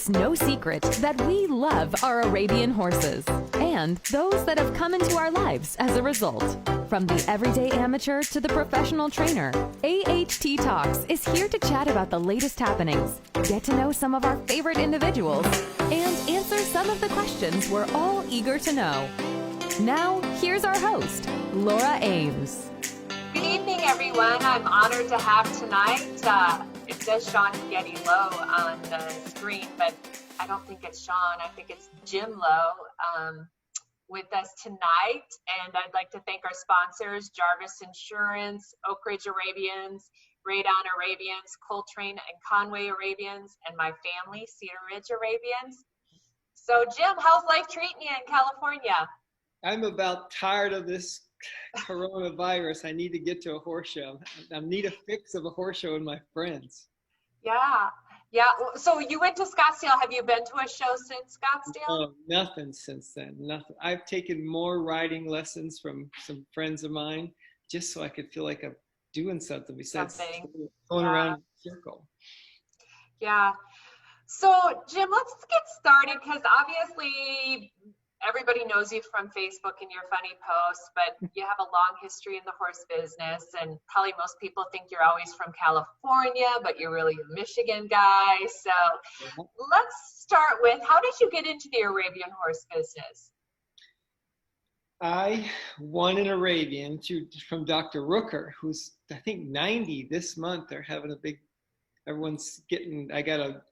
It's no secret that we love our Arabian horses and those that have come into our lives as a result. From the everyday amateur to the professional trainer, AHT Talks is here to chat about the latest happenings, get to know some of our favorite individuals, and answer some of the questions we're all eager to know. Now, here's our host, Laura Ames. Good evening, everyone. I'm honored to have tonight. It says Sean Lowe on the screen, but I don't think it's Sean. I think it's Jim Lowe with us tonight. And I'd like to thank our sponsors, Jarvis Insurance, Oak Ridge Arabians, Radon Arabians, Coltrane and Conway Arabians, and my family, Cedar Ridge Arabians. So, Jim, how's life treating you in California? I'm about tired of this coronavirus. I need to get to a horse show. I need a fix of a horse show with my friends. Yeah. So you went to Scottsdale. Have you been to a show since Scottsdale? Oh, nothing since then. Nothing. I've taken more riding lessons from some friends of mine just so I could feel like I'm doing something besides going around in a circle. Yeah. So, Jim, let's get started because obviously everybody knows you from Facebook and your funny posts, but you have a long history in the horse business, and probably most people think you're always from California, but you're really a Michigan guy. So let's start with, how did you get into the Arabian horse business? I won an Arabian from Dr. Rooker, who's, I think, 90 this month. They're having a big, I got a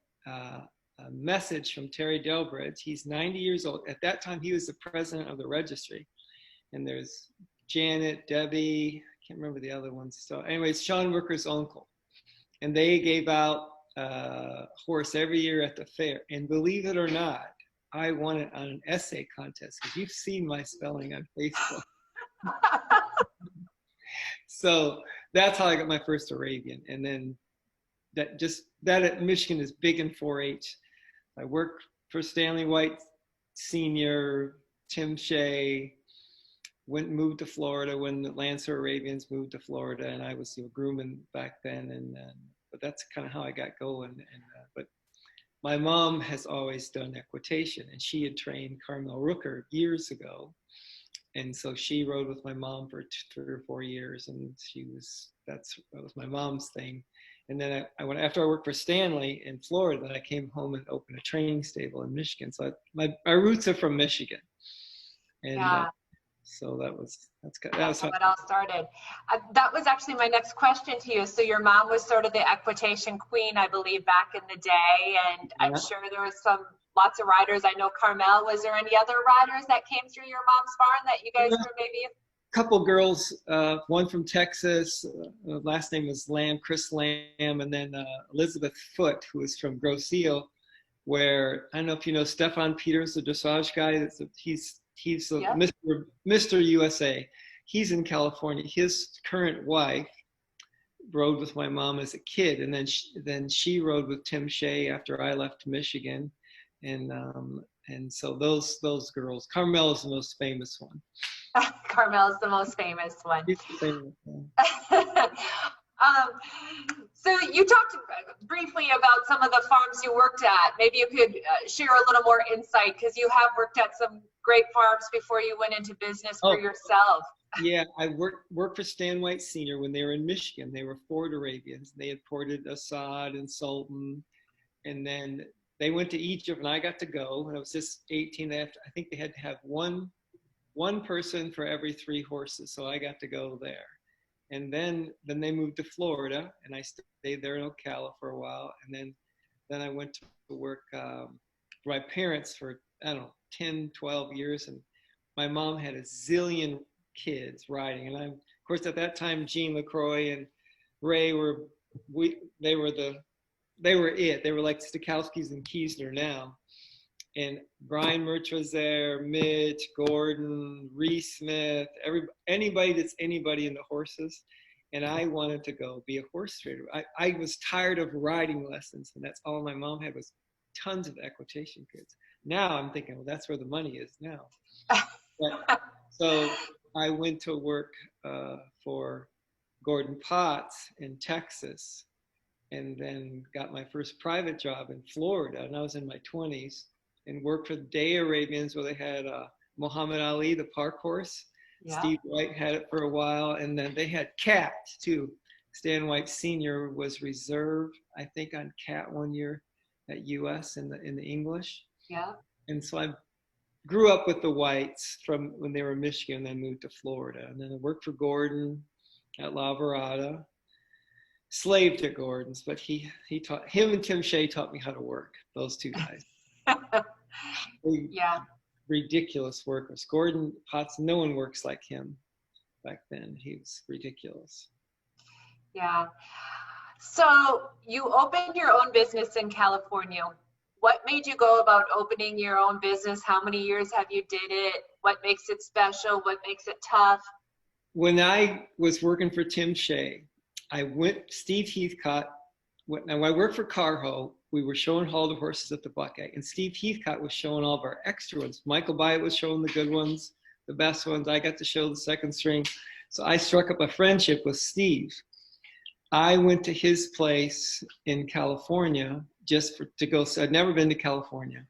message from Terry Delbridge. He's 90 years old. At that time, he was the president of the registry. And there's Janet, Debbie, I can't remember the other ones. So anyways, Sean Rooker's uncle. And they gave out a horse every year at the fair. And believe it or not, I won it on an essay contest, because you've seen my spelling on Facebook. So that's how I got my first Arabian. And then that at Michigan is big in 4-H. I worked for Stanley White Sr., Tim Shea, moved to Florida when the Lancer Arabians moved to Florida, and I was grooming back then. But that's kind of how I got going. But my mom has always done equitation, and she had trained Carmel Rooker years ago. And so she rode with my mom for 3 or 4 years, and that was my mom's thing. And then after I worked for Stanley in Florida, I came home and opened a training stable in Michigan. So my roots are from Michigan. And so that's how it all started. That was actually my next question to you. So your mom was sort of the equitation queen, I believe, back in the day. And I'm sure there was lots of riders. I know Carmel. Was there any other riders that came through your mom's barn that you guys were maybe? Couple girls, one from Texas, last name was Chris Lamb, and then Elizabeth Foote, who is from Grosse Ile, where, I don't know if you know Stefan Peters, the dressage guy. He's Mr. USA. He's in California. His current wife rode with my mom as a kid, and then she rode with Tim Shea after I left Michigan, and so those girls. Carmel is the most famous one. Carmel is the most famous one. So you talked briefly about some of the farms you worked at. Maybe you could share a little more insight, because you have worked at some great farms before you went into business for yourself. Yeah, I worked for Stan White Sr. when they were in Michigan. They were Ford Arabians. They had ported Assad and Sultan, and then they went to Egypt, and I got to go. And I was just 18. I think they had to have one person for every 3 horses, so I got to go there. And then they moved to Florida, and I stayed there in Ocala for a while. And then I went to work for my parents for, 10, 12 years. And my mom had a zillion kids riding. And of course, at that time, Gene LaCroix and Ray they were it. They were like Stokowski's and Kiesner now. And Brian Murch was there, Mitch, Gordon, Reese Smith, anybody that's anybody in the horses. And I wanted to go be a horse trader. I was tired of riding lessons, and that's all my mom had was tons of equitation kids. Now I'm thinking, well, that's where the money is now. So I went to work for Gordon Potts in Texas. and then got my first private job in Florida, and I was in my 20s, and worked for the Day Arabians, where they had Muhammad Ali, the park horse. Yeah. Steve White had it for a while, and then they had Cat too. Stan White Sr. was reserve, I think, on Cat one year at US in the English. Yeah. And so I grew up with the Whites from when they were in Michigan, and then moved to Florida. And then I worked for Gordon at La Verada, slaved at Gordon's, but him and Tim Shea taught me how to work, those two guys. Yeah. Ridiculous workers. Gordon Potts, no one works like him back then. He was ridiculous. Yeah. So you opened your own business in California. What made you go about opening your own business? How many years have you did it? What makes it special? What makes it tough? When I was working for Tim Shea, Steve Heathcott, now I worked for Carho. We were showing halter horses at the Buckeye, and Steve Heathcott was showing all of our extra ones. Michael Byatt was showing the good ones, the best ones. I got to show the second string. So I struck up a friendship with Steve. I went to his place in California to go. So I'd never been to California.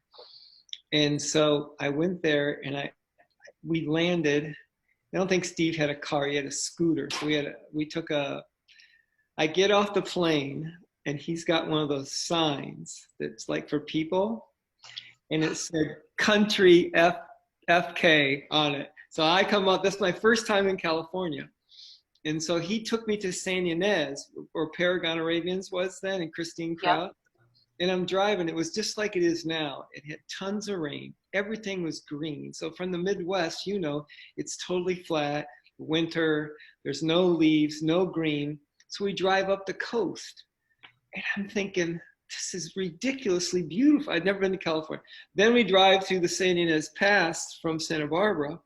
And so I went there, and we landed. I don't think Steve had a car. He had a scooter. So I get off the plane, and he's got one of those signs that's like for people, and it said country FK on it. So I come out, that's my first time in California. And so he took me to San Ynez, where Paragon Arabians was then, and Christine Kraut. Yep. And I'm driving, it was just like it is now. It had tons of rain. Everything was green. So from the Midwest, it's totally flat, winter, there's no leaves, no green. So we drive up the coast. And I'm thinking, this is ridiculously beautiful. I'd never been to California. Then we drive through the San Ynez Pass from Santa Barbara,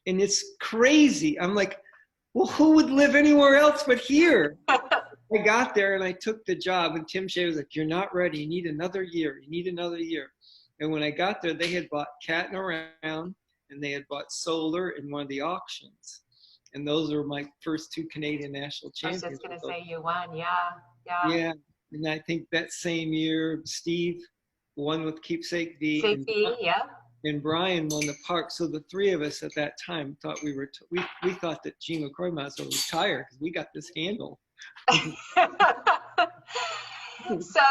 and it's crazy. I'm like, well, who would live anywhere else but here? I got there and I took the job, and Tim Shea was like, you're not ready. You need another year. You need another year. And when I got there, they had bought Cat and Around, and they had bought Solar in one of the auctions. And those were my first two Canadian national champions. I was just going to say you won, yeah. Yeah, and I think that same year, Steve won with Keepsake V. And Brian won the park. So the three of us at that time thought we thought that Gene LaCroix might as well retire because we got this handle. So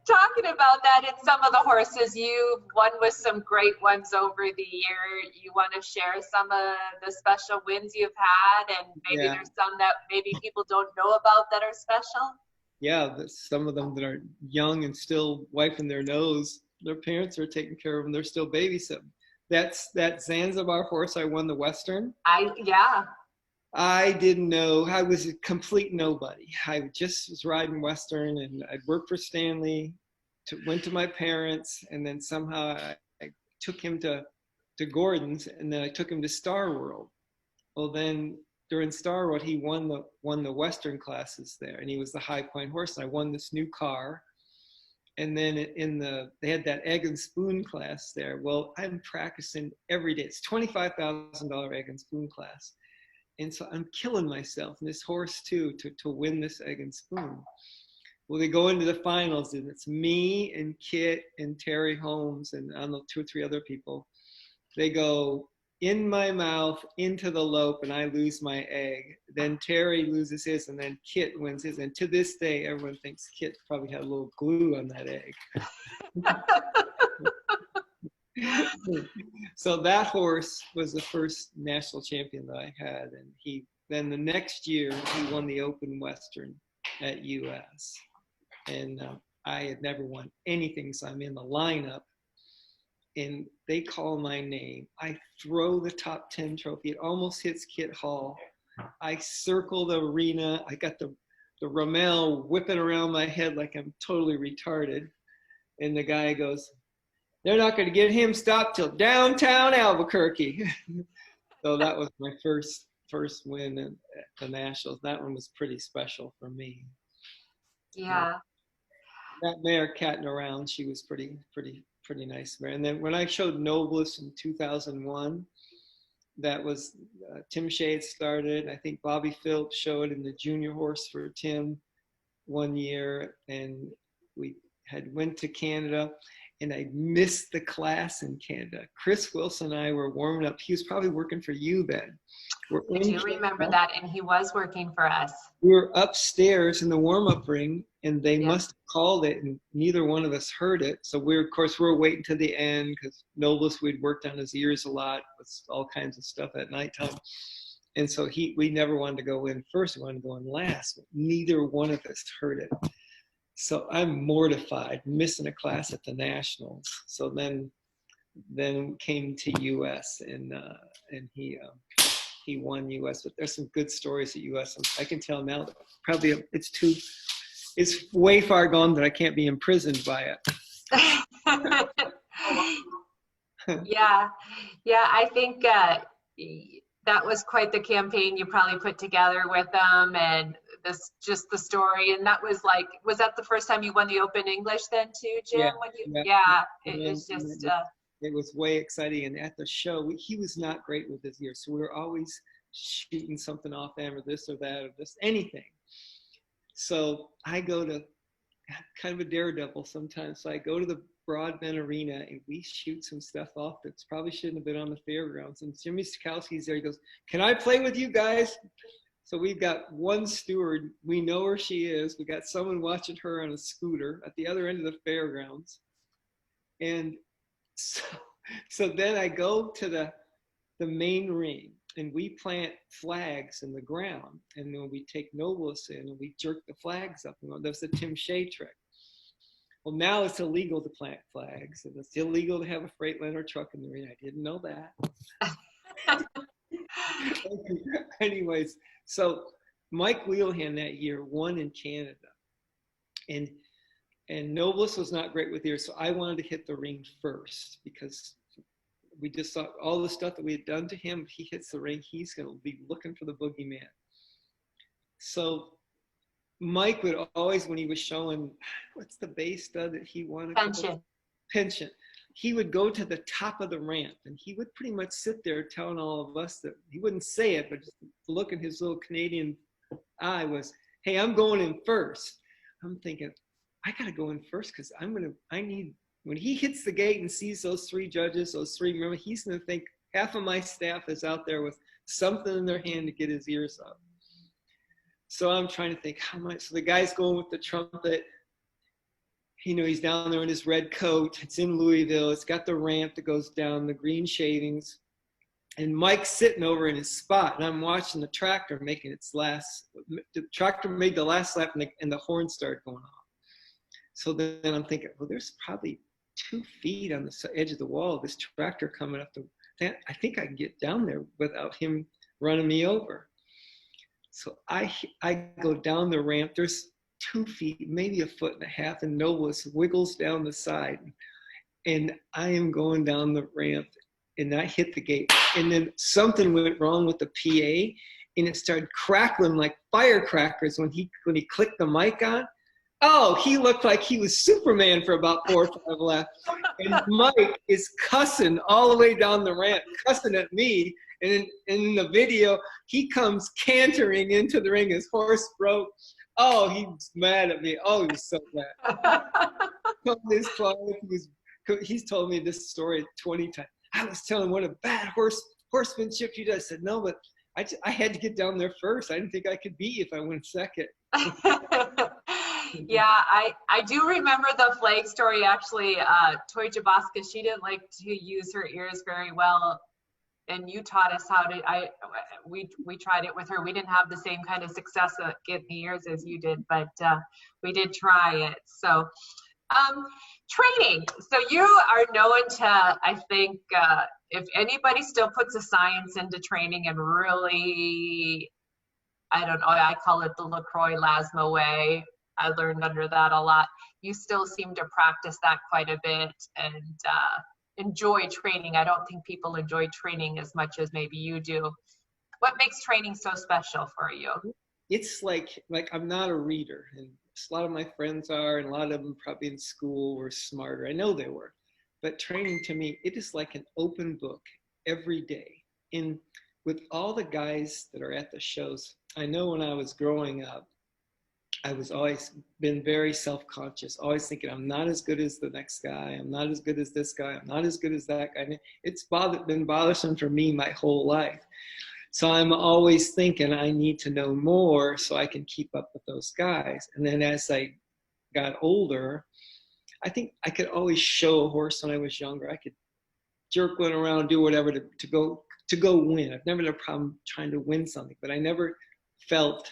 talking about that, in some of the horses you've won with some great ones over the year. You want to share some of the special wins you've had, and maybe there's some that maybe people don't know about that are special? Yeah, some of them that are young and still wiping their nose. Their parents are taking care of them. They're still babysitting. That's that Zanzibar horse I won the Western. I didn't know. I was a complete nobody. I just was riding Western, and I'd worked for Stanley, went to my parents, and then somehow I took him to Gordon's, and then I took him to Star World. Well, then during Star World, he won the Western classes there, and he was the High Point horse, and I won this new car. And then they had that egg and spoon class there. Well, I'm practicing every day. It's $25,000 egg and spoon class. And so I'm killing myself, and this horse too, to win this egg and spoon. Well, they go into the finals, and it's me and Kit and Terry Holmes and I don't know, 2 or 3 other people. They go in my mouth into the lope, and I lose my egg. Then Terry loses his, and then Kit wins his. And to this day, everyone thinks Kit probably had a little glue on that egg. So that horse was the first national champion that I had, and then the next year he won the Open Western at US, and I had never won anything, so I'm in the lineup, and they call my name. I throw the top 10 trophy. It almost hits Kit Hall. I circle the arena. I got the Rommel whipping around my head like I'm totally retarded, and the guy goes, they're not going to get him stopped till downtown Albuquerque. So that was my first win at the Nationals. That one was pretty special for me. Yeah. That mare, Cat and Around, she was pretty nice mare. And then when I showed Noblest in 2001, that was Tim Shea had started. I think Bobby Phillips showed in the junior horse for Tim. one year, and we had went to Canada, and I missed the class in Canada. Chris Wilson and I were warming up. He was probably working for you then. I do remember that, and he was working for us. We were upstairs in the warm-up ring, and they Yeah. must have called it, and neither one of us heard it. So of course, we were waiting to the end, because Nobles, we'd worked on his ears a lot with all kinds of stuff at nighttime. And so we never wanted to go in first, we wanted to go in last, but neither one of us heard it. So I'm mortified, missing a class at the Nationals. So then came to US, and he won US. But there's some good stories at US. I can tell now that probably it's way far gone that I can't be imprisoned by it. Yeah, I think that was quite the campaign you probably put together with them, and just the story. And that was that the first time you won the Open English then too, Jim? It was just. It was way exciting, and at the show, he was not great with his ears, so we were always shooting something off him, or this or that, or this, anything. So I go to, kind of a daredevil sometimes, so I go to the Broadbent Arena, and we shoot some stuff off that probably shouldn't have been on the fairgrounds. And Jimmy Stokowski's there. He goes, "Can I play with you guys?" So we've got one steward. We know where she is. We got someone watching her on a scooter at the other end of the fairgrounds. And so then I go to the main ring, and we plant flags in the ground. And then we take Nobles in, and we jerk the flags up. And that's the Tim Shea trick. Well, now it's illegal to plant flags, and it's illegal to have a Freightliner truck in the ring. I didn't know that. Anyways, so Mike Wheelhand that year won in Canada, and Nobles was not great with ears, so I wanted to hit the ring first, because we just thought all the stuff that we had done to him, if he hits the ring, he's going to be looking for the boogeyman. So Mike would always, when he was showing, what's the bass stud that he won? Pension. He would go to the top of the ramp, and he would pretty much sit there telling all of us that, he wouldn't say it, but just the look in his little Canadian eye was, "Hey, I'm going in first." I'm thinking, I got to go in first, because when he hits the gate and sees those three judges, remember, he's going to think half of my staff is out there with something in their hand to get his ears up. So I'm trying to think, how much. So the guy's going with the trumpet. He's down there in his red coat. It's in Louisville. It's got the ramp that goes down, the green shavings. And Mike's sitting over in his spot, and I'm watching the tractor making its last. The tractor made the last lap, and the horn started going off. So then I'm thinking, well, there's probably 2 feet on the edge of the wall, this tractor coming up. I think I can get down there without him running me over. So I go down the ramp. There's 2 feet, maybe 1.5 feet, and Nobles wiggles down the side. And I am going down the ramp, and I hit the gate. And then something went wrong with the PA, and it started crackling like firecrackers when he clicked the mic on. Oh, he looked like he was Superman for about 4 or 5 laps. And Mike is cussing all the way down the ramp, cussing at me. And in the video, he comes cantering into the ring. His horse broke. Oh, he's mad at me. Oh, he was so mad. He's told me this story 20 times. I was telling what a bad horsemanship you did. I said, no, but I had to get down there first. I didn't think I could be if I went second. Yeah, I do remember the flag story, actually. Toy Jaboska, she didn't like to use her ears very well, and you taught us how to. We tried it with her. We didn't have the same kind of success at getting the ears as you did, but we did try it. So training. So you are known to, I think, if anybody still puts a science into training and really, I don't know, I call it the LaCroix Lasma way. I learned under that a lot. You still seem to practice that quite a bit and enjoy training. I don't think people enjoy training as much as maybe you do. What makes training so special for you? It's like I'm not a reader, and a lot of my friends are, and a lot of them probably in school were smarter. I know they were. But training to me, it is like an open book every day. And with all the guys that are at the shows, I know when I was growing up, I was always been very self-conscious, always thinking I'm not as good as the next guy. I'm not as good as this guy. I'm not as good as that guy. And it's been bothersome for me my whole life. So I'm always thinking I need to know more so I can keep up with those guys. And then as I got older, I think I could always show a horse when I was younger. I could jerk one around, do whatever to go win. I've never had a problem trying to win something, but I never felt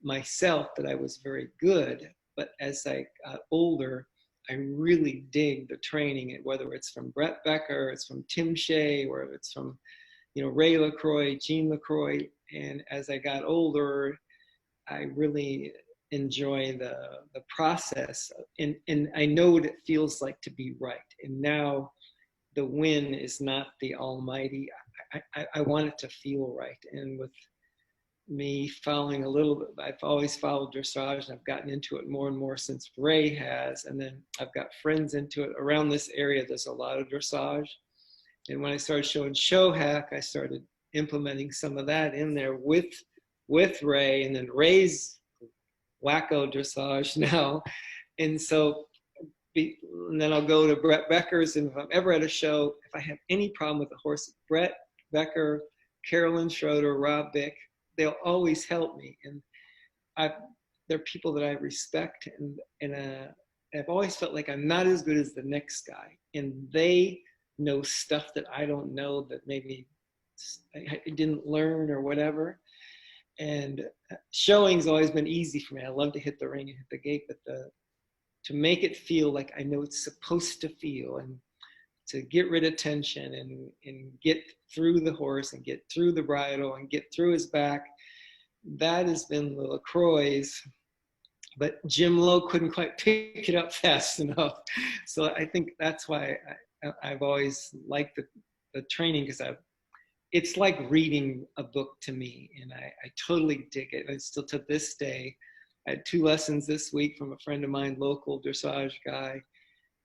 myself that I was very good. But as I got older, I really dig the training, whether it's from Brett Becker, it's from Tim Shea, or it's from Ray LaCroix, Gene LaCroix. And as I got older, I really enjoy the process, and I know what it feels like to be right. And now the win is not the almighty. I want it to feel right. And with me following a little bit, I've always followed dressage, and I've gotten into it more and more since Ray has. And then I've got friends into it. Around this area, there's a lot of dressage. And when I started showing show hack, I started implementing some of that in there with Ray, and then Ray's wacko dressage now. And so, and then I'll go to Brett Becker's, and if I'm ever at a show, if I have any problem with a horse, Brett Becker, Carolyn Schroeder, Rob Bick, they'll always help me. And they're people that I respect, and I've always felt like I'm not as good as the next guy, and they know stuff that I don't know, that maybe I didn't learn or whatever. And showing's always been easy for me. I love to hit the ring and hit the gate, but to make it feel like I know it's supposed to feel, and to get rid of tension and get through the horse and get through the bridle and get through his back, that has been the LaCroix's. But Jim Lowe couldn't quite pick it up fast enough. So I think that's why I've always liked the training, because it's like reading a book to me, and I totally dig it. And still to this day, I had 2 lessons this week from a friend of mine, local dressage guy,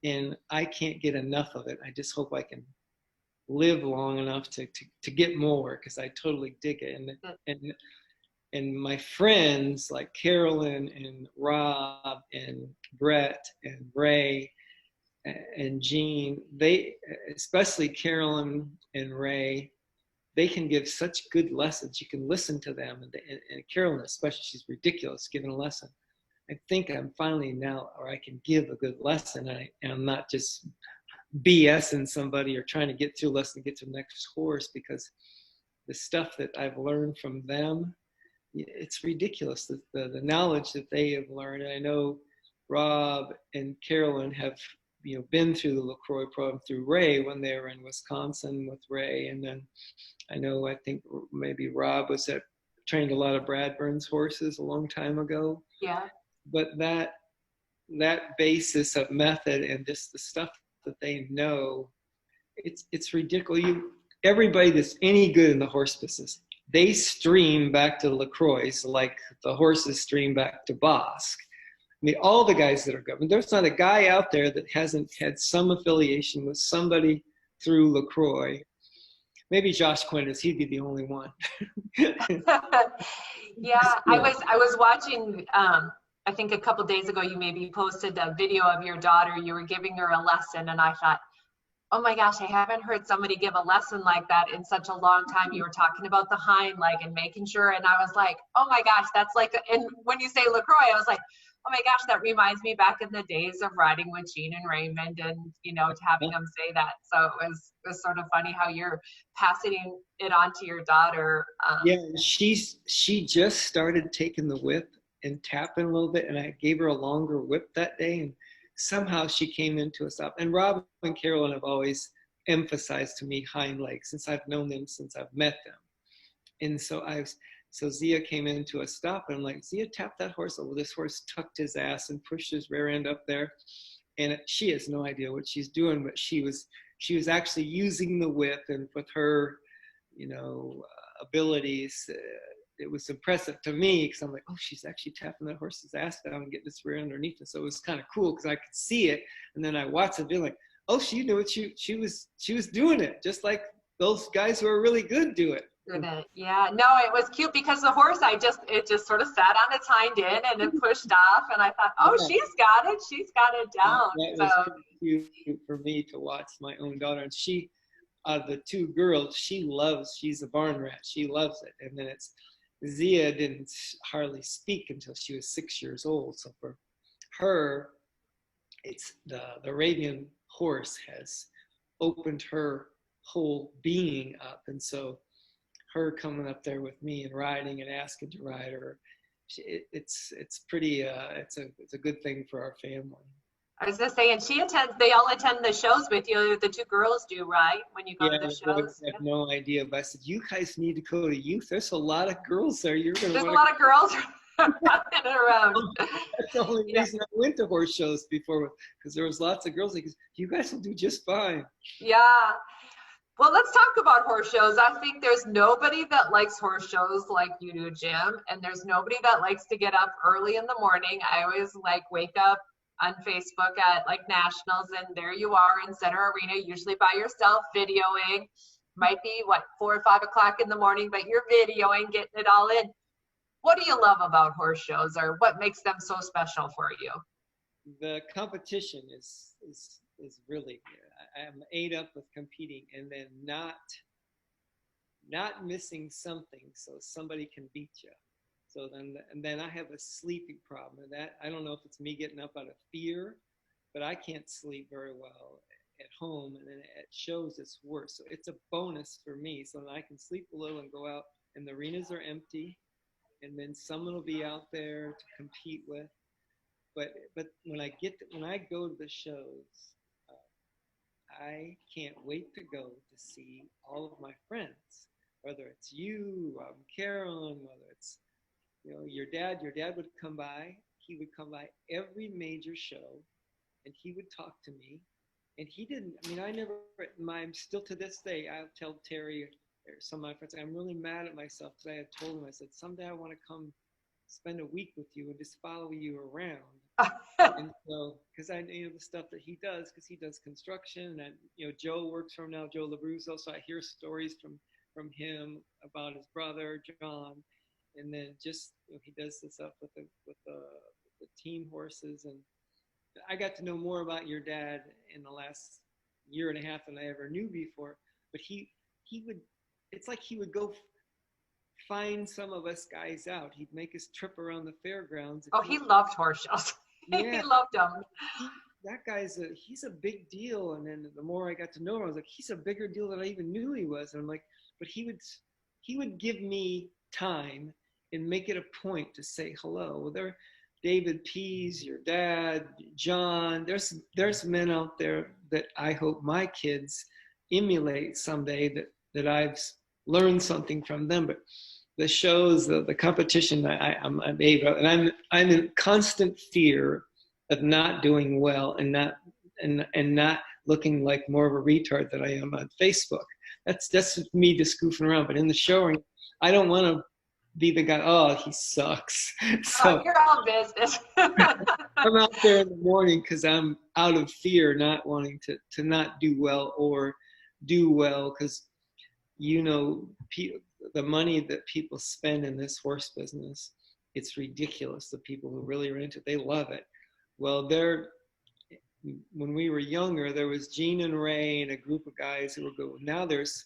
and I can't get enough of it. I just hope I can live long enough to get more, because I totally dig it. And my friends like Carolyn and Rob and Brett and Ray and Gene, they, especially Carolyn and Ray, they can give such good lessons. You can listen to them, and Carolyn especially, she's ridiculous giving a lesson. I think I'm finally now, or I can give a good lesson, and I'm not just BSing somebody or trying to get through a lesson, get to the next horse, because the stuff that I've learned from them, it's ridiculous, the knowledge that they have learned. And I know Rob and Carolyn have been through the LaCroix program through Ray when they were in Wisconsin with Ray. And then I think maybe Rob trained a lot of Brad Burns horses a long time ago. Yeah. But that basis of method and just the stuff that they know, it's ridiculous. Everybody that's any good in the horse business, they stream back to LaCroix like the horses stream back to Bosque. I mean, all the guys that are good. I mean, there's not a guy out there that hasn't had some affiliation with somebody through LaCroix. Maybe Josh Quintus, he'd be the only one. Yeah, I was watching, I think a couple days ago, you maybe posted a video of your daughter. You were giving her a lesson, and I thought, oh my gosh, I haven't heard somebody give a lesson like that in such a long time. You were talking about the hind leg and making sure, and I was like, oh my gosh, that's like, and when you say LaCroix, I was like, oh my gosh, that reminds me back in the days of riding with Gene and Raymond, and having them say that. So it was sort of funny how you're passing it on to your daughter. Yeah, she just started taking the whip and tapping a little bit, and I gave her a longer whip that day, and somehow she came into a stop. And Rob and Carolyn have always emphasized to me hind legs since I've known them, since I've met them. And so Zia came into a stop, and I'm like, Zia, tap that horse. Well, this horse tucked his ass and pushed his rear end up there. And she has no idea what she's doing, but she was actually using the whip, and with her, abilities, it was impressive to me, because I'm like, oh, she's actually tapping that horse's ass down and getting this rear underneath it. So it was kind of cool, because I could see it, and then I watched it, being like, oh, she knew it. She was doing it just like those guys who are really good do it. Yeah, no, it was cute because the horse, it just sort of sat on its hind end and it pushed off, and I thought, oh, Yeah. she's got it down. That So, was pretty cute for me to watch my own daughter. And she, the two girls, she's a barn rat. She loves it. And then Zia didn't hardly speak until she was 6 years old. So for her, it's the Arabian horse has opened her whole being up. And so her coming up there with me and riding and asking to ride her, it's pretty, it's a good thing for our family. I was just saying, they all attend the shows with you. The two girls do, right? When you go to the shows. I have no idea, but I said, you guys need to go to youth. There's a lot of girls there. There's a lot of girls running around. That's the only reason I went to horse shows before, because there was lots of girls. Like, you guys will do just fine. Yeah. Well, let's talk about horse shows. I think there's nobody that likes horse shows like you do, Jim. And there's nobody that likes to get up early in the morning. I always wake up on Facebook at nationals, and there you are in Center Arena, usually by yourself, videoing. Might be 4 or 5 o'clock in the morning, but you're videoing, getting it all in. What do you love about horse shows, or what makes them so special for you? The competition is really good. I'm ate up with competing, and then not missing something so somebody can beat you. So then I have a sleeping problem, and that, I don't know if it's me getting up out of fear, but I can't sleep very well at home, and then at shows it's worse. So it's a bonus for me, so that I can sleep a little and go out, and the arenas are empty, and then someone will be out there to compete with. But when I go to the shows, I can't wait to go to see all of my friends, whether it's you, Carolyn, whether it's your dad would come by. He would come by every major show, and he would talk to me. And he didn't, I'm still to this day, I'll tell Terry or some of my friends, I'm really mad at myself because I had told him, I said, someday I want to come spend a week with you and just follow you around. And so, because I the stuff that he does, because he does construction, and Joe works for him now, Joe LaBruzzo, so I hear stories from him about his brother, John. And then just he does this up with the team horses, and I got to know more about your dad in the last year and a half than I ever knew before. But he would, it's like he would go find some of us guys out. He'd make us trip around the fairgrounds. Oh, he loved horse shows. Yeah, he loved them. That guy's he's a big deal. And then the more I got to know him, I was like, he's a bigger deal than I even knew he was. And I'm like, but he would give me time and make it a point to say hello. Well, there, David Pease, your dad, John, there's men out there that I hope my kids emulate someday, that I've learned something from them. But the shows, the competition, I'm able, and I'm in constant fear of not doing well and not looking like more of a retard than I am on Facebook. That's me just goofing around. But in the showing, I don't want to be the guy, oh, he sucks. So you're all business. I'm out there in the morning because I'm out of fear, not wanting to not do well or do well, because the money that people spend in this horse business, it's ridiculous. The people who really are into it, they love it. Well, when we were younger, there was Gene and Ray and a group of guys who were good. Now there's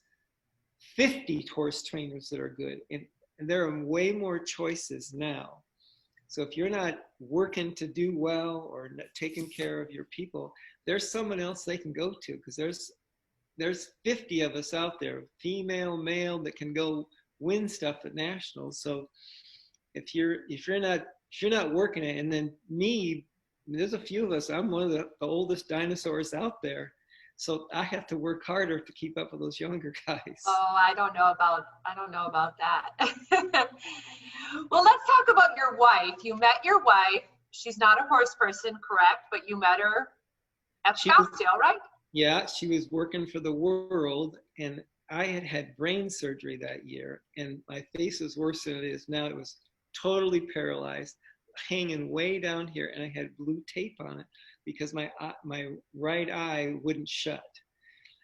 50 horse trainers that are good. And there are way more choices now. So if you're not working to do well or not taking care of your people, there's someone else they can go to, because there's 50 of us out there, female, male, that can go win stuff at nationals. So if you're not working it, and then me, there's a few of us, I'm one of the oldest dinosaurs out there. So I have to work harder to keep up with those younger guys. Oh, I don't know about that. Well, let's talk about your wife. You met your wife. She's not a horse person, correct? But you met her at Scottsdale, right? Yeah, she was working for the World, and I had brain surgery that year, and my face was worse than it is now. It was totally paralyzed, hanging way down here, and I had blue tape on it because my right eye wouldn't shut.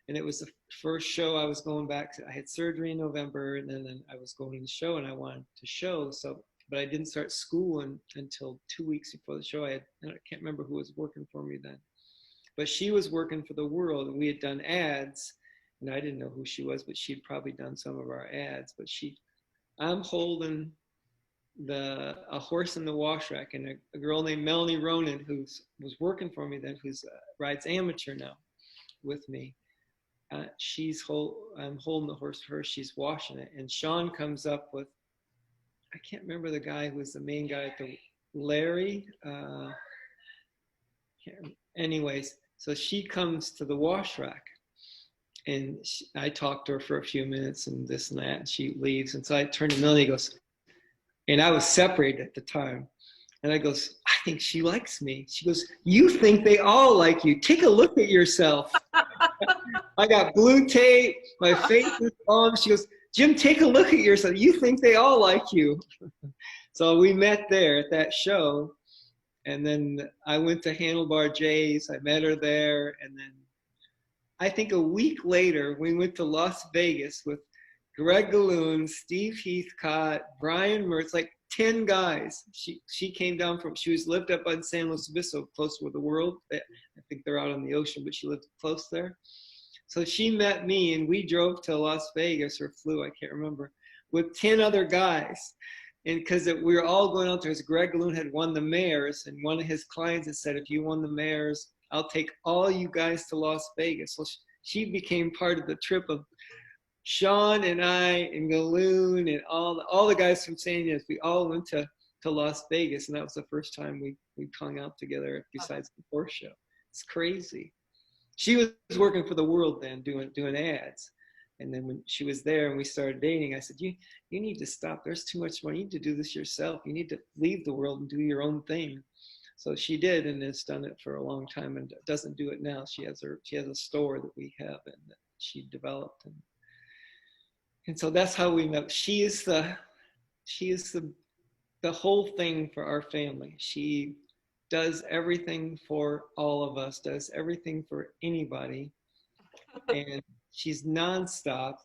And it was the first show I was going back to. I had surgery in November, and then I was going to the show, and I wanted to show. So, but I didn't start school until 2 weeks before the show. I can't remember who was working for me then, but she was working for the World, and we had done ads, and I didn't know who she was, but she'd probably done some of our ads. But I'm holding a horse in the wash rack, and a girl named Melanie Ronan, was working for me then, who's rides amateur now with me. I'm holding the horse for her. She's washing it, and Sean comes up with, I can't remember the guy who was the main guy at the Larry. Anyways, so she comes to the wash rack, and I talked to her for a few minutes and this and that, and she leaves. And so I turned to Melanie, goes, and I was separated at the time. And I goes, I think she likes me. She goes, you think they all like you. Take a look at yourself. I got blue tape. My face is on. She goes, Jim, take a look at yourself. You think they all like you. So we met there at that show. And then I went to Handlebar Jay's. I met her there. And then I think a week later, we went to Las Vegas with Greg Galloon, Steve Heathcott, Brian Mertz, like 10 guys. She came down she lived up on San Luis Obispo, close to the World. I think they're out on the ocean, but she lived close there. So she met me, and we drove to Las Vegas, or flew, I can't remember, with 10 other guys. And because we were all going out there, because Greg Galloon had won the Mayor's, and one of his clients had said, if you won the Mayor's, I'll take all you guys to Las Vegas. So she became part of the trip of Sean and I and Galloon and all the guys from San Diego. We all went to Las Vegas, and that was the first time we hung out together besides the horse show. It's crazy. She was working for the World then, doing ads. And then when she was there and we started dating, I said, you need to stop. There's too much money. You need to do this yourself. You need to leave the World and do your own thing. So she did, and has done it for a long time, and doesn't do it now. She has a store that we have, and that she developed, and so that's how we met. She is the whole thing for our family. She does everything for all of us, does everything for anybody, and she's nonstop.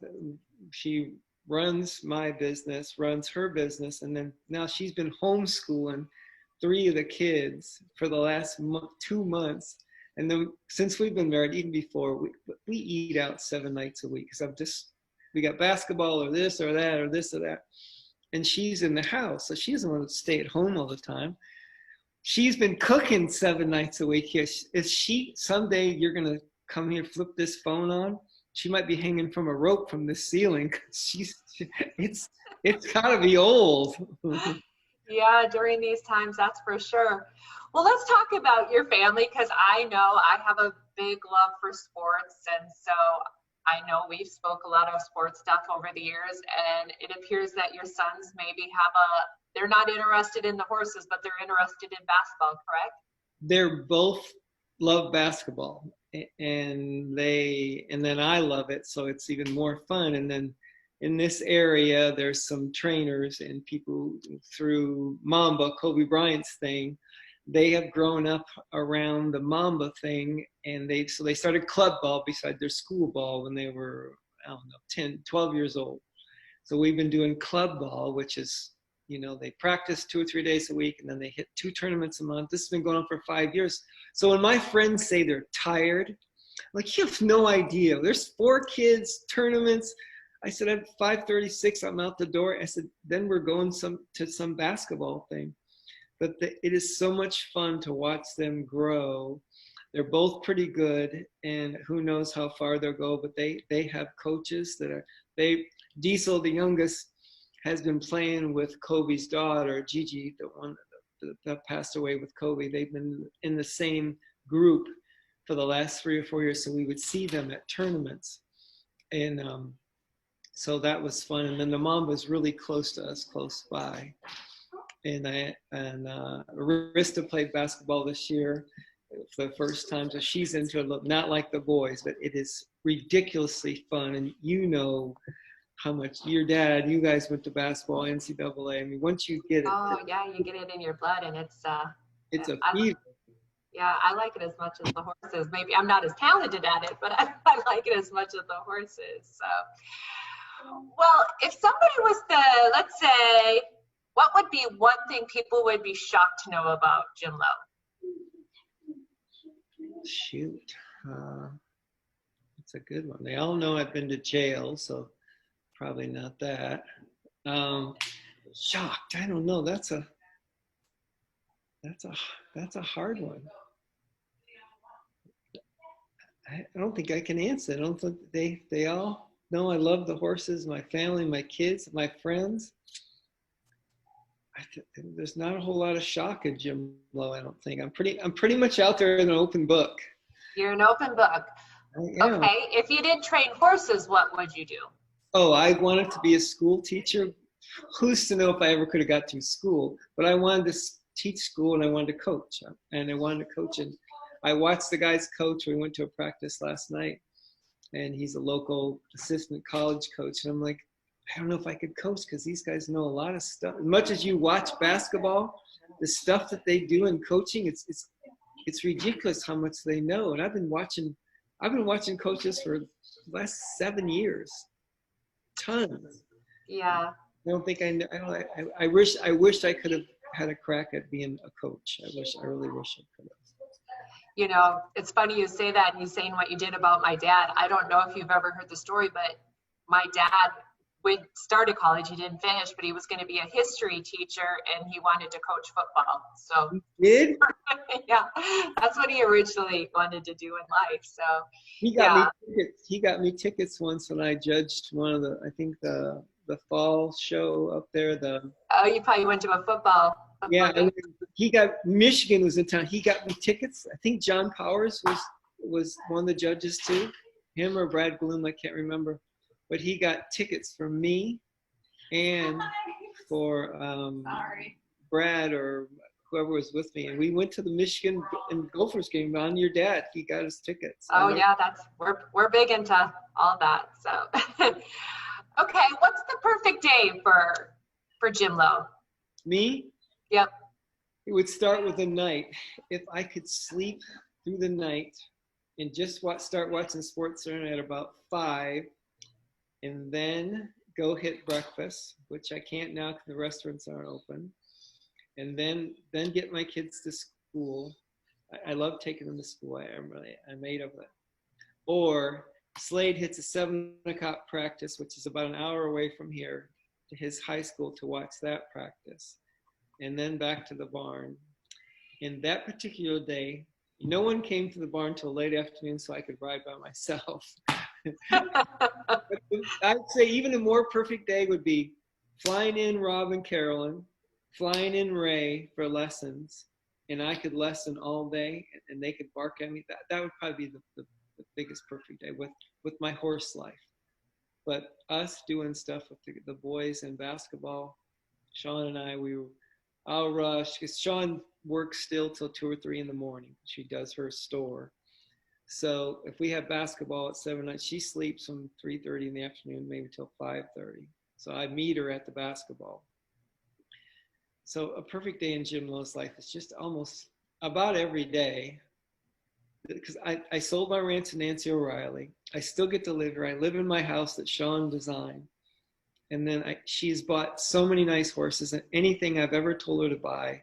She runs my business, runs her business, and then now she's been homeschooling 3 of the kids for the last 2 months. And then since we've been married, even before, we eat out 7 nights a week, because we got basketball or this or that or this or that. And she's in the house, so she doesn't want to stay at home all the time. She's been cooking 7 nights a week here. Someday you're going to come here, flip this phone on, she might be hanging from a rope from the ceiling. It's got to be old. Yeah, during these times, that's for sure. Well, let's talk about your family, because I know I have a big love for sports, and so I know we've spoke a lot of sports stuff over the years, and it appears that your sons maybe they're not interested in the horses, but they're interested in basketball, correct? They're both love basketball, and then I love it, so it's even more fun. And then in this area, there's some trainers and people through Mamba, Kobe Bryant's thing. They have grown up around the Mamba thing, and they started club ball beside their school ball when they were, I don't know, 10, 12 years old. So we've been doing club ball, which is, they practice 2 or 3 days a week, and then they hit 2 tournaments a month. This has been going on for 5 years. So when my friends say they're tired, like, you have no idea. There's 4 kids, tournaments. I said, at 5:36, I'm out the door. I said, then we're going to some basketball thing. But it is so much fun to watch them grow. They're both pretty good, and who knows how far they'll go, but they have coaches Diesel, the youngest, has been playing with Kobe's daughter, Gigi, the one that passed away with Kobe. They've been in the same group for the last 3 or 4 years, so we would see them at tournaments. And so that was fun. And then the Mamba's really close to us, close by. And Arista played basketball this year for the first time, so she's into it. Not like the boys, but it is ridiculously fun. And how much you guys went to basketball, NCAA. I mean, once you get it. Oh yeah, you get it in your blood, and it's a fever. Yeah, I like it as much as the horses. Maybe I'm not as talented at it, but I like it as much as the horses. So, well, if somebody was to, let's say, what would be one thing people would be shocked to know about Jim Lowe? Shoot. That's a good one. They all know I've been to jail, so probably not that. Shocked. I don't know. That's a hard one. I don't think I can answer. I don't think they all know I love the horses, my family, my kids, my friends. There's not a whole lot of shock at Jim Lowe, I don't think. I'm pretty much out there in an open book. You're an open book. Okay, if you didn't train horses, what would you do? Oh, I wanted to be a school teacher. Who's to know if I ever could have got through school? But I wanted to teach school, and I wanted to coach. And I wanted to coach. And I watched the guys coach. We went to a practice last night, and he's a local assistant college coach. And I'm like, I don't know if I could coach because these guys know a lot of stuff. As much as you watch basketball, the stuff that they do in coaching, it's ridiculous how much they know. And I've been watching coaches for the last 7 years. Tons. Yeah. I don't think I wish I could have had a crack at being a coach. I really wish I could have. You know, it's funny you say that and you saying what you did about my dad. I don't know if you've ever heard the story, but my dad started college. He didn't finish, but he was going to be a history teacher and he wanted to coach football. So he did? Yeah, that's what he originally wanted to do in life. So he got me tickets. He got me tickets once when I judged one of the fall show up there. Oh, you probably went to a football. Yeah, and Michigan was in town. He got me tickets. I think John Powers was one of the judges too. Him or Brad Bloom, I can't remember. But he got tickets for me and for Brad or whoever was with me. And we went to the Michigan and Gophers game on your dad. He got us tickets. Oh yeah, we're big into all that. So okay, what's the perfect day for Jim Lowe? Me? Yep. It would start with a night. If I could sleep through the night and just start watching Sports Center at about 5, and then go hit breakfast, which I can't now because the restaurants aren't open, and then get my kids to school. I love taking them to school. I'm made of it. Or Slade hits a 7 o'clock practice, which is about an hour away from here, to his high school to watch that practice. And then back to the barn. And that particular day, no one came to the barn till late afternoon so I could ride by myself. I'd say even a more perfect day would be flying in Rob and Carolyn, flying in Ray for lessons, and I could lesson all day and they could bark at me. That would probably be the biggest perfect day with my horse life. But us doing stuff with the boys in basketball, Sean and I, I'll rush because Sean works still till 2 or 3 in the morning. She does her store. So if we have basketball at 7, she sleeps from 3:30 in the afternoon, maybe till 5:30. So I meet her at the basketball. So a perfect day in Jim Lowe's life is just almost about every day. Because I sold my ranch to Nancy O'Reilly. I still get to live here. I live in my house that Sean designed. And then she's bought so many nice horses, and anything I've ever told her to buy,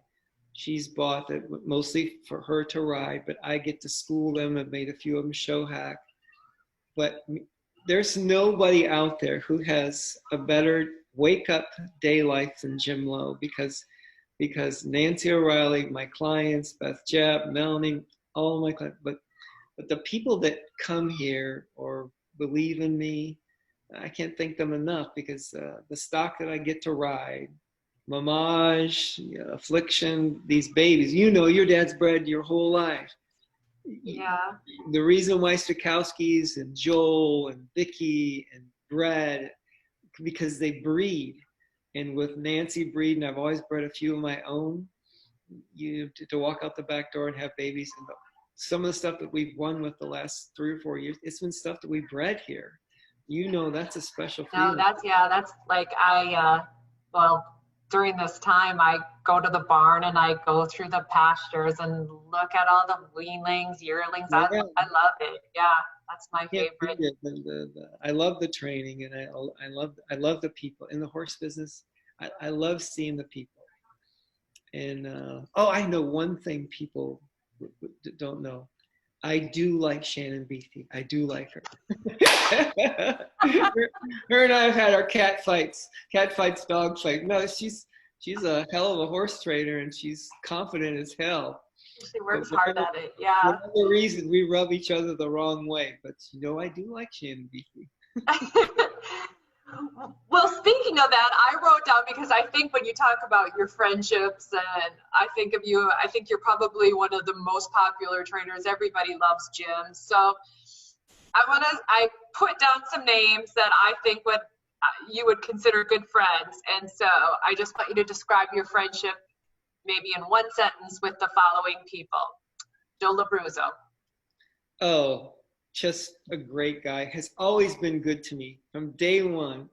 she's bought it, mostly for her to ride, but I get to school them. I've made a few of them show hack. But there's nobody out there who has a better wake up day life than Jim Lowe, because Nancy O'Reilly, my clients, Beth Jebb, Melanie, all my clients, but the people that come here or believe in me, I can't thank them enough, because the stock that I get to ride, Mamage, Affliction, these babies, your dad's bred your whole life. Yeah. The reason why Stokowski's and Joel and Vicky and Brad, because they breed. And with Nancy breeding, I've always bred a few of my own. To walk out the back door and have babies. And some of the stuff that we've won with the last 3 or 4 years, it's been stuff that we bred here. That's a special feeling. No, that's like well, during this time, I go to the barn and I go through the pastures and look at all the weanlings, yearlings. I Yeah. love it. Yeah, that's my Can't beat favorite. it. I love the training, and I love the people in the horse business. I love seeing the people. And I know one thing people don't know. I do like Shannon Beatty. I do like her. her and I have had our cat fights, dog fight. No, she's a hell of a horse trainer, and she's confident as hell. She works But hard at it. Yeah. whatever reason, we rub each other the wrong way. But I do like Shannon Beatty. Well, speaking of that, I wrote down, because I think when you talk about your friendships, and I think of you, I think you're probably one of the most popular trainers. Everybody loves Jim. So I put down some names that I think you would consider good friends. And so I just want you to describe your friendship maybe in one sentence with the following people. Joe Labruzzo. Oh, just a great guy. Has always been good to me from day one.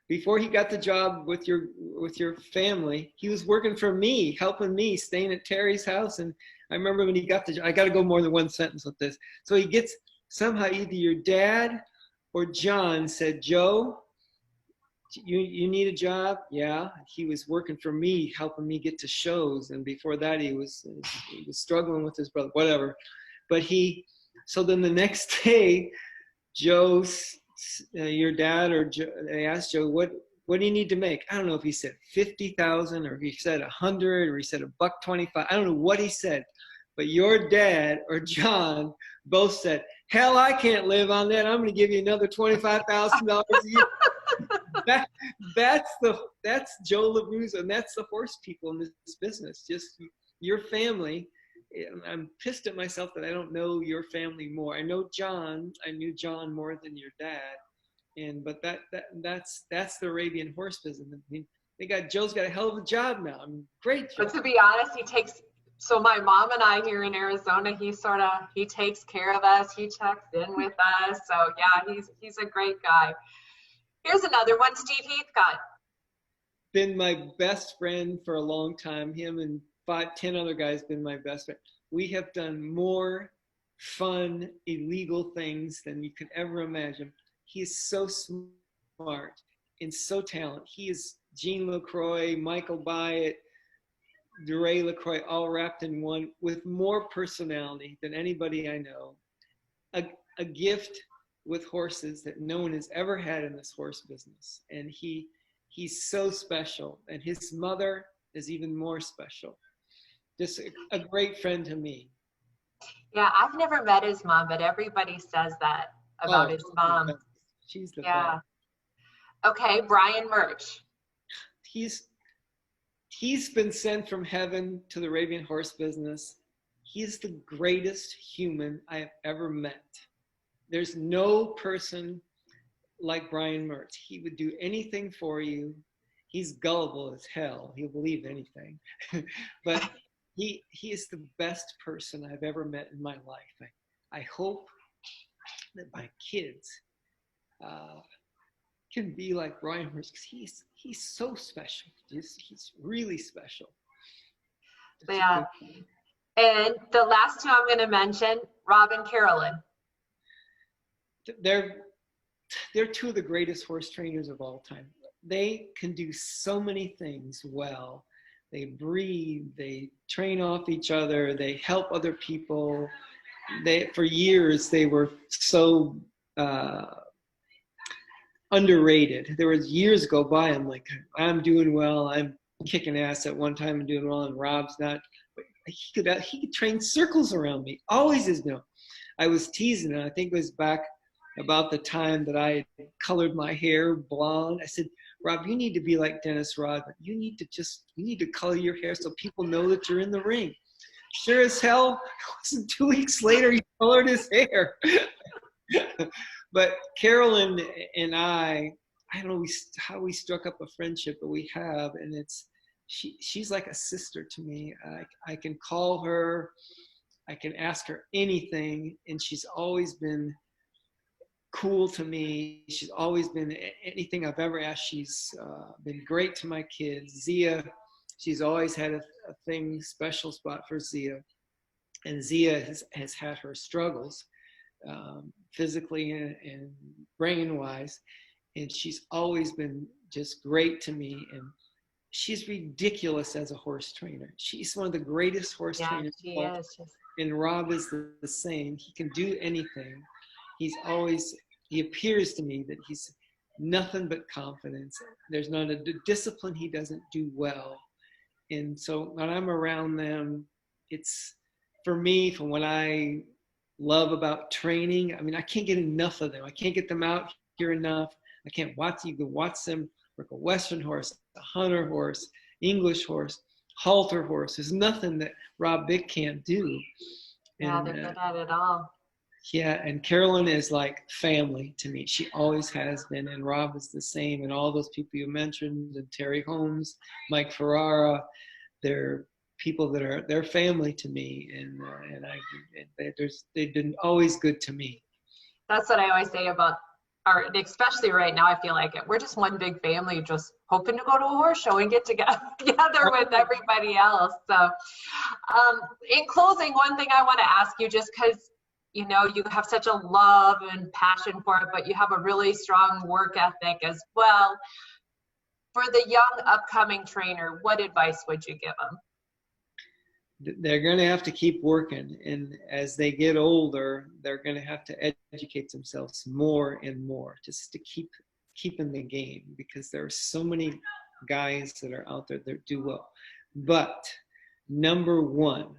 Before he got the job with your family, he was working for me, helping me, staying at Terry's house. And I remember when he got the job, I got to go more than one sentence with this. So he gets, somehow either your dad or John said, Joe, you need a job? Yeah. He was working for me, helping me get to shows. And before that, he was struggling with his brother, whatever. But so then the next day, your dad or Joe, they asked Joe, what do you need to make? I don't know if he said 50,000 or he said 100 or he said $125. I don't know what he said, but your dad or John both said, hell, I can't live on that. I'm going to give you another $25,000 a year. That's Joe Labruzzo, and that's the horse people in this business. Just your family. I'm pissed at myself that I don't know your family more. I know John. I knew John more than your dad, but that's the Arabian horse business. I mean, Joe's got a hell of a job now. I mean, great job. But to be honest, so my mom and I here in Arizona, he takes care of us. He checks in with us. So yeah, he's a great guy. Here's another one, Steve Heathcott. Been my best friend for a long time. Him and 10 other guys been my best friend. We have done more fun, illegal things than you could ever imagine. He is so smart and so talented. He is Gene LaCroix, Michael Byatt, DeRay LaCroix, all wrapped in one, with more personality than anybody I know. A gift with horses that no one has ever had in this horse business. And he's so special. And his mother is even more special. Just a great friend to me. Yeah, I've never met his mom, but everybody says that about his mom. She's the yeah. best. Okay, Brian Murch. He's been sent from heaven to the Arabian horse business. He is the greatest human I have ever met. There's no person like Brian Murch. He would do anything for you. He's gullible as hell. He'll believe anything. But he is the best person I've ever met in my life. I hope that my kids can be like Brian Murch, because he's so special. He's really special. Yeah. And the last two I'm going to mention, Rob and Carolyn. They're two of the greatest horse trainers of all time. They can do so many things well. They breed, they train off each other, they help other people. For years, they were so underrated. There was years go by, I'm like, I'm doing well, I'm kicking ass at one time and doing well, and Rob's not. He could train circles around me, always has known. I was teasing him, I think it was back about the time that I colored my hair blonde. I said, Rob, you need to be like Dennis Rodman. You need to color your hair so people know that you're in the ring. Sure as hell, it wasn't 2 weeks later, he colored his hair. But Carolyn and I don't know how we struck up a friendship, but we have, and she's like a sister to me. I can call her, I can ask her anything, and she's always been cool to me. She's always been, anything I've ever asked, she's been great to my kids. Zia, she's always had a thing, special spot for Zia. And Zia has had her struggles, physically and brain-wise. And she's always been just great to me. And she's ridiculous as a horse trainer. She's one of the greatest horse trainers. She is. And Rob is the same. He can do anything. He appears to me that he's nothing but confidence. There's not a discipline he doesn't do well. And so when I'm around them, it's, for me, from what I love about training, I mean, I can't get enough of them. I can't get them out here enough. I can't watch, you can watch them work a Western horse, a hunter horse, English horse, halter horse. There's nothing that Rob Bick can't do. Yeah, And, they're good at it all. yeah, and Carolyn is like family to me. She always has been, and Rob is the same. And all those people you mentioned, and Terry Holmes, Mike Ferrara, they're people that are, they're family to me, and they've been always good to me. That's what I always say about our, especially right now, I feel like it. We're just one big family, just hoping to go to a horse show and get together with everybody else. So, in closing, one thing I want to ask you, just because you know you have such a love and passion for it, but you have a really strong work ethic as well. For the young upcoming trainer, what advice would you give them? They're going to have to keep working, and as they get older, they're going to have to educate themselves more and more, just to keep in the game, because there are so many guys that are out there that do well. But number one,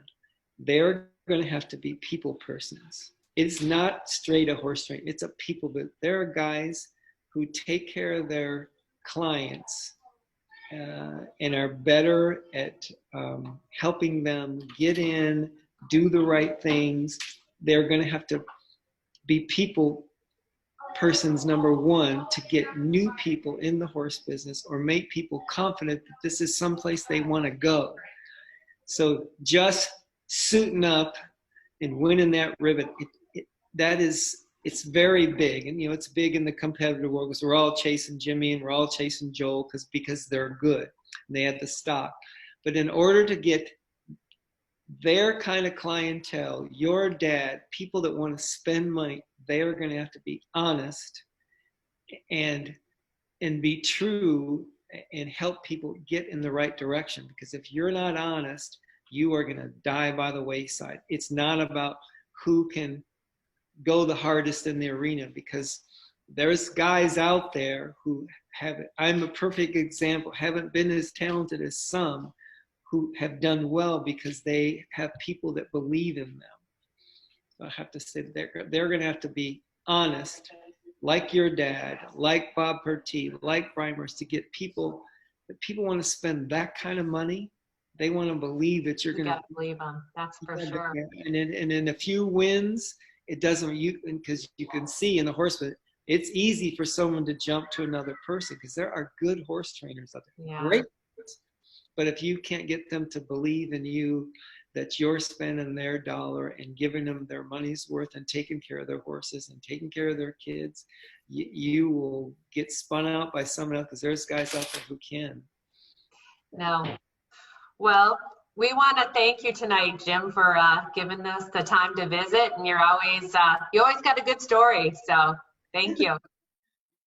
they're going to have to be people persons. It's not straight a horse trainer. It's a people, but there are guys who take care of their clients and are better at helping them get in, do the right things. They're going to have to be people persons, number one, to get new people in the horse business or make people confident that this is someplace they want to go. So just suiting up and winning that ribbon, it's very big. And, you know, it's big in the competitive world because we're all chasing Jimmy and we're all chasing Joel because they're good. And they have the stock. But in order to get their kind of clientele, your dad, people that want to spend money, they are going to have to be honest and be true and help people get in the right direction. Because if you're not honest, you are going to die by the wayside. It's not about who can go the hardest in the arena, because there's guys out there who haven't, I'm a perfect example, haven't been as talented as some who have done well because they have people that believe in them. So I have to say they're going to have to be honest, like your dad, like Bob Pertee, like Brian Morse, to get people, that people want to spend that kind of money. They want to believe that you're going to believe them. That's for sure. And in a few wins, it doesn't, because you can see in the horse, but it's easy for someone to jump to another person because there are good horse trainers out there. Yeah. Great. But if you can't get them to believe in you, that you're spending their dollar and giving them their money's worth and taking care of their horses and taking care of their kids, you will get spun out by someone else, because there's guys out there who can. No. Well, we want to thank you tonight, Jim, for giving us the time to visit. And you always got a good story. So thank you.